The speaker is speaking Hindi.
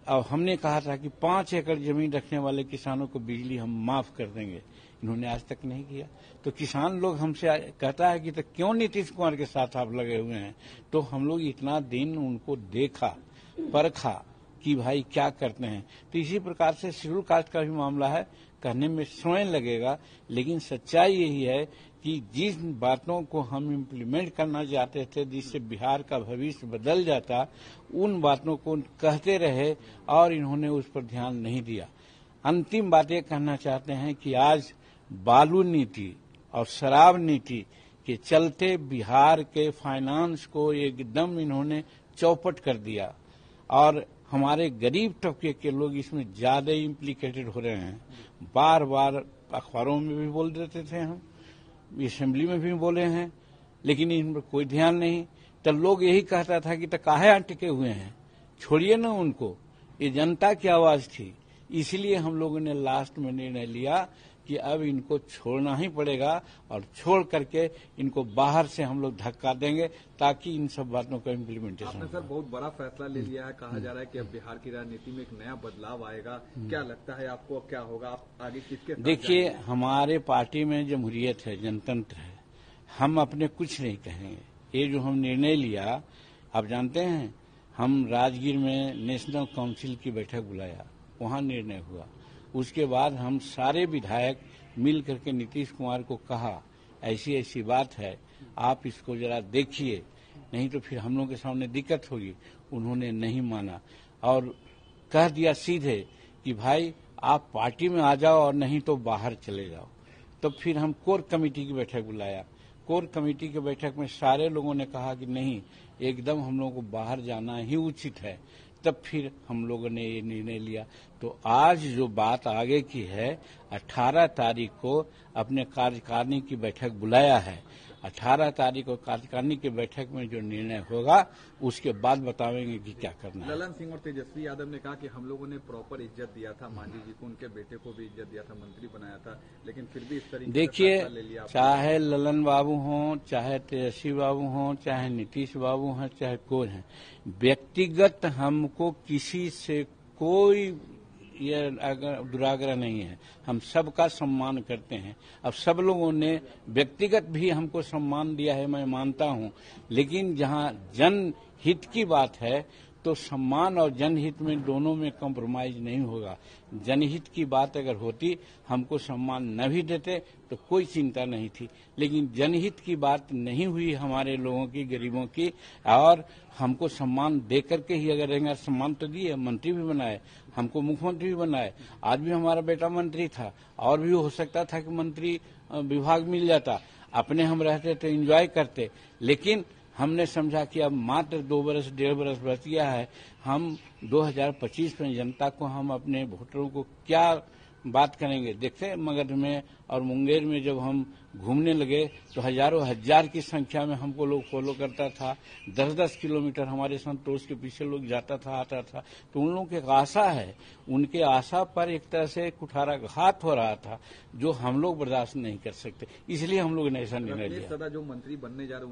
और हमने कहा था कि 5 एकड़ जमीन रखने वाले किसानों को बिजली हम माफ कर देंगे, इन्होंने आज तक नहीं किया। तो किसान लोग हमसे कहता है कि तो क्यों नीतीश कुमार के साथ आप लगे हुए हैं? तो हम लोग इतना दिन उनको देखा, परखा कि भाई क्या करते हैं। तो इसी प्रकार से शेड्यूल कास्ट का भी मामला है, कहने में समय लगेगा, लेकिन सच्चाई यही है कि जिन बातों को हम इम्प्लीमेंट करना चाहते थे, जिससे बिहार का भविष्य बदल जाता, उन बातों को कहते रहे और इन्होंने उस पर ध्यान नहीं दिया। अंतिम बात ये कहना चाहते हैं कि आज बालू नीति और शराब नीति के चलते बिहार के फाइनेंस को एकदम इन्होंने चौपट कर दिया और हमारे गरीब तबके के लोग इसमें ज्यादा इम्प्लीकेटेड हो रहे हैं। बार बार अखबारों में भी बोल देते थे, हम असेंबली में भी बोले हैं, लेकिन इन पर कोई ध्यान नहीं। तो लोग यही कहता था कि तो काहे अटके हुए हैं, छोड़िए ना उनको, ये जनता की आवाज थी। इसलिए हम लोगों ने लास्ट में निर्णय लिया कि अब इनको छोड़ना ही पड़ेगा और छोड़ करके इनको बाहर से हम लोग धक्का देंगे ताकि इन सब बातों का इम्प्लीमेंटेशन। आपने सर बहुत बड़ा फैसला ले लिया है, कहा जा रहा है कि अब बिहार की राजनीति में एक नया बदलाव आएगा। क्या लगता है आपको, अब क्या होगा, आप आगे किसके साथ? देखिए, हमारे पार्टी में जमहूरियत है, जनतंत्र है, हम अपने कुछ नहीं कहेंगे। ये जो हम निर्णय लिया, आप जानते हैं, हम राजगीर में नेशनल काउंसिल की बैठक बुलाया, वहां निर्णय हुआ। उसके बाद हम सारे विधायक मिल करके नीतीश कुमार को कहा ऐसी ऐसी बात है, आप इसको जरा देखिए, नहीं तो फिर हम लोगों के सामने दिक्कत होगी। उन्होंने नहीं माना और कह दिया सीधे कि भाई आप पार्टी में आ जाओ और नहीं तो बाहर चले जाओ। तो फिर हम कोर कमेटी की बैठक बुलाया। कोर कमेटी की बैठक में सारे लोगों ने कहा कि नहीं, एकदम हम लोगों को बाहर जाना ही उचित है। तब फिर हम लोगों ने ये निर्णय लिया। तो आज जो बात आगे की है, 18 तारीख को अपने कार्यकारिणी की बैठक बुलाया है। 18 तारीख को कार्यकारिणी की बैठक में जो निर्णय होगा उसके बाद बताएंगे कि क्या करना है। ललन सिंह और तेजस्वी यादव ने कहा कि हम लोगों ने प्रॉपर इज्जत दिया था, मांझी जी को, उनके बेटे को भी इज्जत दिया था, मंत्री बनाया था, लेकिन फिर भी इस तरीके देखिए, से ले लिया। चाहे ललन बाबू हों, चाहे तेजस्वी बाबू हों, चाहे नीतीश बाबू हैं, चाहे कोई हैं, व्यक्तिगत हमको किसी से कोई ये दुराग्रह नहीं है। हम सबका सम्मान करते हैं। अब सब लोगों ने व्यक्तिगत भी हमको सम्मान दिया है, मैं मानता हूं, लेकिन जहां जनहित की बात है तो सम्मान और जनहित में दोनों में कॉम्प्रोमाइज नहीं होगा। जनहित की बात अगर होती, हमको सम्मान न भी देते तो कोई चिंता नहीं थी, लेकिन जनहित की बात नहीं हुई हमारे लोगों की, गरीबों की, और हमको सम्मान दे करके ही अगर रहेंगे। सम्मान तो दिए, मंत्री भी बनाए, हमको मुख्यमंत्री भी बनाए। आज भी हमारा बेटा मंत्री था, और भी हो सकता था कि मंत्री विभाग मिल जाता। अपने हम रहते तो एंजॉय करते, लेकिन हमने समझा कि अब मात्र 2 बरस 1.5 बरस बच गया है। हम 2025 में जनता को, हम अपने वोटरों को क्या बात करेंगे। देखते मगध में और मुंगेर में जब हम घूमने लगे तो हजारों हजार की संख्या में हमको लोग फॉलो करता था। 10-10 किलोमीटर हमारे संतोष के पीछे लोग जाता था, आता था। तो उन लोगों की एक आशा है, उनके आशा पर एक तरह से कुठाराघात हो रहा था, जो हम लोग बर्दाश्त नहीं कर सकते। इसलिए हम लोग ने ऐसा निर्णय लिया। जो मंत्री बनने जा रहे